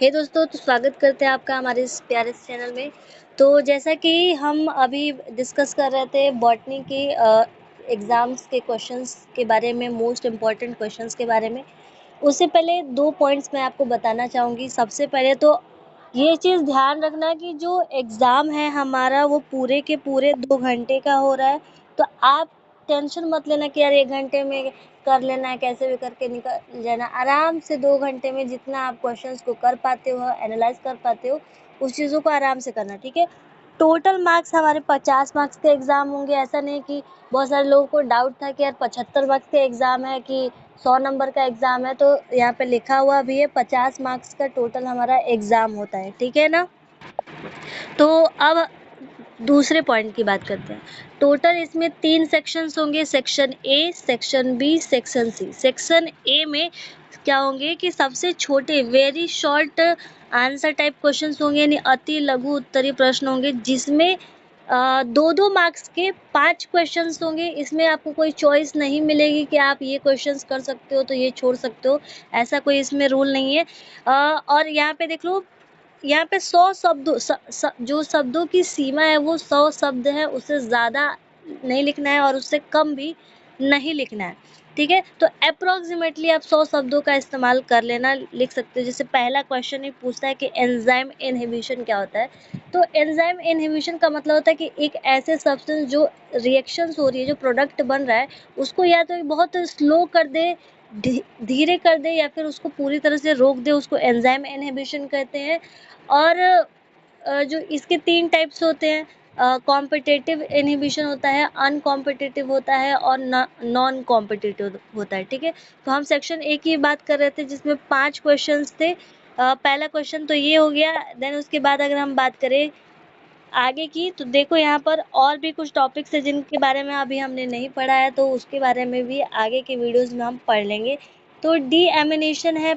हे दोस्तों, तो स्वागत करते हैं आपका हमारे इस प्यारे से चैनल में। तो जैसा कि हम अभी डिस्कस कर रहे थे बॉटनी की एग्ज़ाम्स के क्वेश्चंस के बारे में, मोस्ट इम्पॉर्टेंट क्वेश्चंस के बारे में। उससे पहले 2 पॉइंट्स मैं आपको बताना चाहूँगी। सबसे पहले तो ये चीज़ ध्यान रखना कि जो एग्ज़ाम है हमारा वो पूरे के पूरे 2 घंटे का हो रहा है। तो आप टेंशन मत लेना कि यार 1 घंटे में कर लेना है, कैसे भी करके निकल जाना। आराम से 2 घंटे में जितना आप क्वेश्चंस को कर पाते हो, एनालाइज़ कर पाते हो, उस चीज़ों को आराम से करना, ठीक है? टोटल मार्क्स हमारे 50 मार्क्स के एग्ज़ाम होंगे। ऐसा नहीं कि बहुत सारे लोगों को डाउट था कि यार 75 मार्क्स के एग्ज़ाम है कि 100 नंबर का एग्ज़ाम है, तो यहाँ पे लिखा हुआ भी है 50 मार्क्स का टोटल हमारा एग्ज़ाम होता है, ठीक है ना? तो अब दूसरे पॉइंट की बात करते हैं। टोटल इसमें 3 सेक्शंस होंगे, section A, section B, section C. Section A में क्या होंगे कि सबसे छोटे very short answer type questions होंगे, यानी अति लघु उत्तरीय प्रश्न होंगे, जिसमें 2-2 मार्क्स के 5 क्वेश्चंस होंगे। इसमें आपको कोई चॉइस नहीं मिलेगी कि आप ये क्वेश्चंस कर सकते हो तो ये छोड़ सकते हो, ऐसा कोई इसमें रूल नहीं है। और यहाँ पे देख लो, यहाँ पे 100 शब्दों जो शब्दों की सीमा है वो 100 शब्द है, उससे ज़्यादा नहीं लिखना है और उससे कम भी नहीं लिखना है, ठीक है? तो अप्रॉक्सीमेटली आप 100 शब्दों का इस्तेमाल कर लेना, लिख सकते हो। जैसे पहला क्वेश्चन ही पूछता है कि एंजाइम इनहिबिशन क्या होता है? तो एंजाइम इनहिबिशन का मतलब होता है कि एक ऐसे सब्सटेंस जो रिएक्शंस हो रही है, जो प्रोडक्ट बन रहा है, उसको या तो बहुत स्लो कर दे, धीरे कर दे, या फिर उसको पूरी तरह से रोक दे, उसको एंजाइम इनहिबिशन कहते हैं। और जो इसके 3 टाइप्स होते हैं, कॉम्पिटिटिव इनहिबिशन होता है, अनकॉम्पिटिटिव होता है और नॉन कॉम्पिटिटिव होता है, ठीक है? तो हम सेक्शन ए की बात कर रहे थे जिसमें 5 क्वेश्चंस थे। पहला क्वेश्चन तो ये हो गया। देन उसके बाद अगर हम बात करें आगे की, तो देखो यहाँ पर और भी कुछ टॉपिक्स है जिनके बारे में अभी हमने नहीं पढ़ा है, तो उसके बारे में भी आगे के वीडियोज़ में हम पढ़ लेंगे। तो डीएमिनेशन है,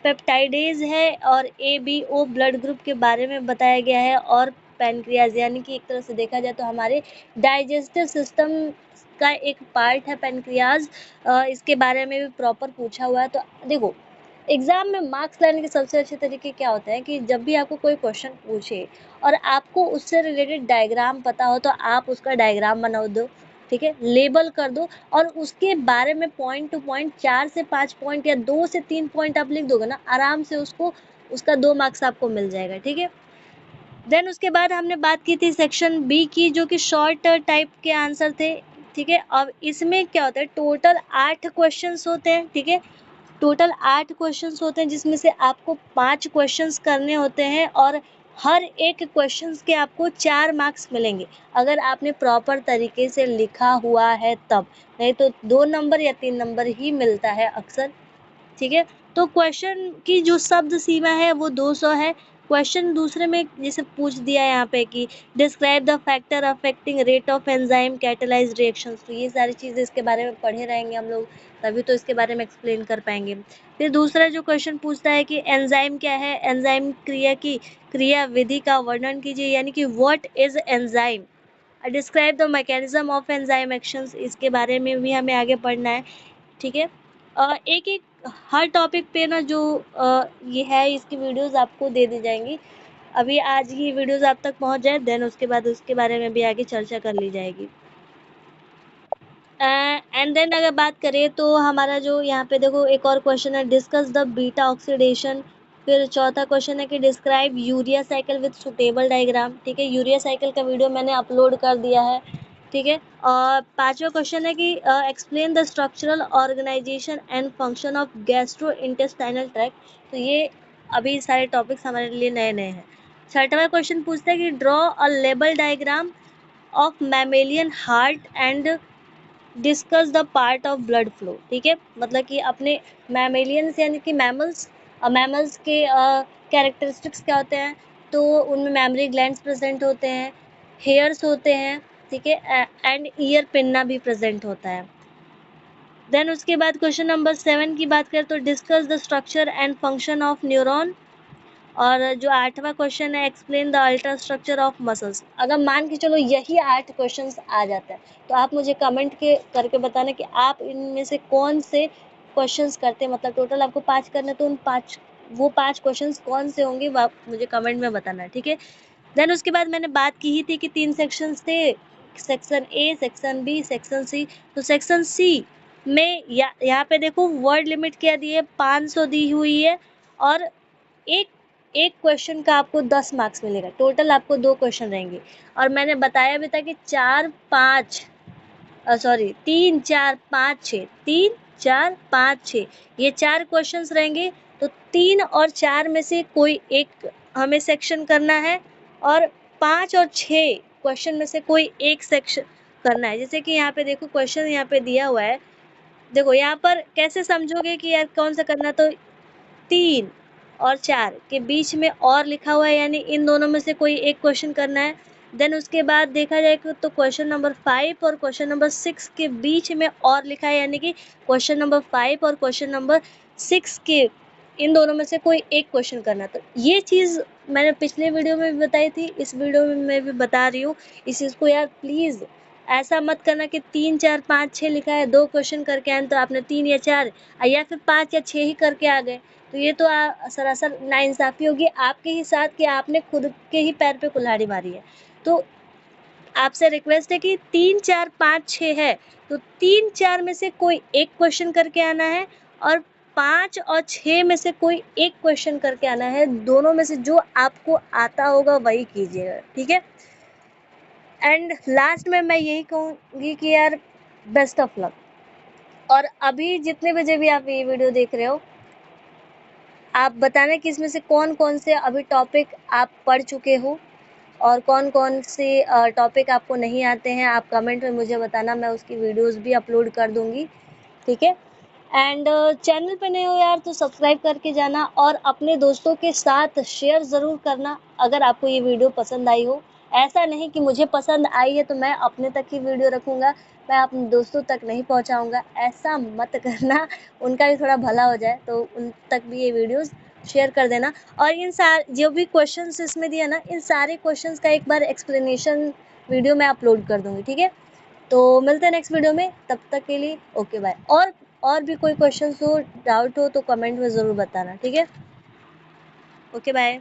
पेप्टाइडेज है, और एबीओ ब्लड ग्रुप के बारे में बताया गया है, और पैनक्रियाज, यानी कि एक तरह से देखा जाए तो हमारे डाइजेस्टिव सिस्टम का एक पार्ट है पैनक्रियाज। इसके बारे में भी प्रॉपर पूछा हुआ है। तो देखो, एग्जाम में मार्क्स लाने के सबसे अच्छे तरीके क्या होते हैं कि जब भी आपको कोई क्वेश्चन पूछे और आपको उससे रिलेटेड डायग्राम पता हो, तो आप उसका डायग्राम बना दो, ठीक है? लेबल कर दो, और उसके बारे में पॉइंट टू पॉइंट 4 से 5 पॉइंट या 2 से 3 पॉइंट आप लिख दोगे ना, आराम से उसका 2 मार्क्स आपको मिल जाएगा, ठीक है? देन उसके बाद हमने बात की थी सेक्शन बी की, जो कि शॉर्ट टाइप के आंसर थे, ठीक है? अब इसमें क्या होता है, टोटल 8 क्वेश्चंस होते हैं, ठीक है? टोटल 8 क्वेश्चंस होते हैं, जिसमें से आपको 5 क्वेश्चंस करने होते हैं, और हर एक क्वेश्चंस के आपको 4 मार्क्स मिलेंगे, अगर आपने प्रॉपर तरीके से लिखा हुआ है तब। नहीं तो 2 नंबर या 3 नंबर ही मिलता है अक्सर, ठीक है? तो क्वेश्चन की जो शब्द सीमा है वो 200 है। क्वेश्चन दूसरे में जैसे पूछ दिया यहाँ पे कि describe the factor affecting rate of enzyme catalysed reactions, तो ये सारी चीज़ें इसके बारे में पढ़े रहेंगे हम लोग, तभी तो इसके बारे में एक्सप्लेन कर पाएंगे। फिर दूसरा जो क्वेश्चन पूछता है कि एंजाइम क्या है, एंजाइम क्रिया की क्रिया विधि का वर्णन कीजिए, यानी कि what is enzyme, describe the mechanism of enzyme actions, इसके बारे में भी हमें आगे पढ़ना है, ठीक है? एक एक हर टॉपिक पे ना जो ये है, इसकी वीडियोस आपको दे दी जाएंगी। अभी आज की वीडियोस आप तक पहुंच जाए, देन उसके बाद उसके बारे में भी आगे चर्चा कर ली जाएगी। एंड देन अगर बात करें तो हमारा जो यहाँ पे देखो एक और क्वेश्चन है, डिस्कस द बीटा ऑक्सीडेशन। फिर चौथा क्वेश्चन है कि describe urea cycle with suitable diagram, ठीक है? यूरिया साइकिल का वीडियो मैंने अपलोड कर दिया है, ठीक है? और पांचवा क्वेश्चन है कि explain the structural organisation and function of gastrointestinal tract. तो ये अभी सारे टॉपिक्स हमारे लिए नए नए हैं। छठवां क्वेश्चन पूछता है कि draw a label diagram of mammalian heart and discuss the part of blood flow, ठीक है? मतलब कि अपने मैमेलियंस यानी कि मैमल्स के कैरेक्टरिस्टिक्स क्या होते हैं, तो उनमें मैमरी ग्लैंड्स प्रेजेंट होते हैं, हेयर्स होते हैं, ठीक है? एंड ईयर पिन्ना भी प्रेजेंट होता है। देन उसके बाद क्वेश्चन नंबर 7 की बात करें तो discuss the structure and function of neuron. और जो 8वां क्वेश्चन है, explain the ultra structure of muscles. अगर मान के चलो यही 8 क्वेश्चंस आ जाते हैं, तो आप मुझे कमेंट के करके बताना कि आप इनमें से कौन से क्वेश्चंस करते हैं। मतलब टोटल आपको 5 करने, तो उन 5 वो 5 क्वेश्चंस कौन से होंगे वो आप मुझे कमेंट में बताना, ठीक है। देन उसके बाद मैंने बात की ही थी कि 3 सेक्शंस थे, section A, section B, section C. तो सेक्शन सी में यहाँ पे देखो वर्ड लिमिट क्या दी है, 500 दी हुई है और एक क्वेश्चन का आपको 10 मार्क्स मिलेगा। टोटल आपको 2 क्वेश्चन रहेंगे और मैंने बताया भी था कि 3, 4, 5, 6, 3, 4, 5, 6 ये 4 क्वेश्चंस रहेंगे। तो 3 और 4 में से कोई एक हमें सेक्शन करना है और 5 और 6 क्वेश्चन में से कोई एक सेक्शन करना है। जैसे कि यहाँ पे देखो क्वेश्चन यहाँ पे दिया हुआ है, देखो यहाँ पर कैसे समझोगे कि यार कौन सा करना, तो 3 और 4 के बीच में और लिखा हुआ है, यानी इन दोनों में से कोई एक क्वेश्चन करना है। देन उसके बाद देखा जाए तो क्वेश्चन नंबर 5 और क्वेश्चन नंबर 6 के बीच में और लिखा है, यानी कि क्वेश्चन नंबर 5 और क्वेश्चन नंबर 6 के इन दोनों में से कोई एक क्वेश्चन करना। तो ये चीज़ मैंने पिछले वीडियो में भी बताई थी, इस वीडियो में मैं भी बता रही हूँ। इस चीज़ को यार प्लीज़ ऐसा मत करना कि 3, 4, 5, 6 लिखा है, 2 क्वेश्चन करके आए तो आपने 3 या 4 या फिर 5 या 6 ही करके आ गए। तो ये तो सरासर नाइंसाफ़ी होगी आपके ही साथ कि आपने खुद के ही पैर पे कुल्हाड़ी मारी है। तो आपसे रिक्वेस्ट है कि 3, 4, 5, 6 है तो 3, 4 में से कोई एक क्वेश्चन करके आना है और 5 और 6 में से कोई एक क्वेश्चन करके आना है। दोनों में से जो आपको आता होगा वही कीजिएगा, ठीक है। एंड लास्ट में मैं यही कहूँगी कि यार बेस्ट ऑफ लक। और अभी जितने बजे भी आप ये वीडियो देख रहे हो, आप बताना कि इसमें से कौन-कौन से अभी टॉपिक आप पढ़ चुके हो और कौन-कौन से टॉपिक आपको नहीं आते हैं। आप कमेंट में मुझे बताना, मैं उसकी वीडियोज़ भी अपलोड कर दूँगी, ठीक है। एंड चैनल पे नए हो यार तो सब्सक्राइब करके जाना और अपने दोस्तों के साथ शेयर ज़रूर करना अगर आपको ये वीडियो पसंद आई हो। ऐसा नहीं कि मुझे पसंद आई है तो मैं अपने तक ही वीडियो रखूँगा, मैं अपने दोस्तों तक नहीं पहुँचाऊँगा, ऐसा मत करना। उनका भी थोड़ा भला हो जाए तो उन तक भी ये वीडियोज़ शेयर कर देना। और इन जो भी क्वेश्चंस इसमें दिया ना, इन सारे क्वेश्चंस का एक बार एक्सप्लेनेशन वीडियो मैं अपलोड कर दूँगी, ठीक है। तो मिलते हैं नेक्स्ट वीडियो में, तब तक के लिए ओके बाय। और भी कोई क्वेश्चंस हो, डाउट हो तो कमेंट में ज़रूर बताना, ठीक है। Okay bye.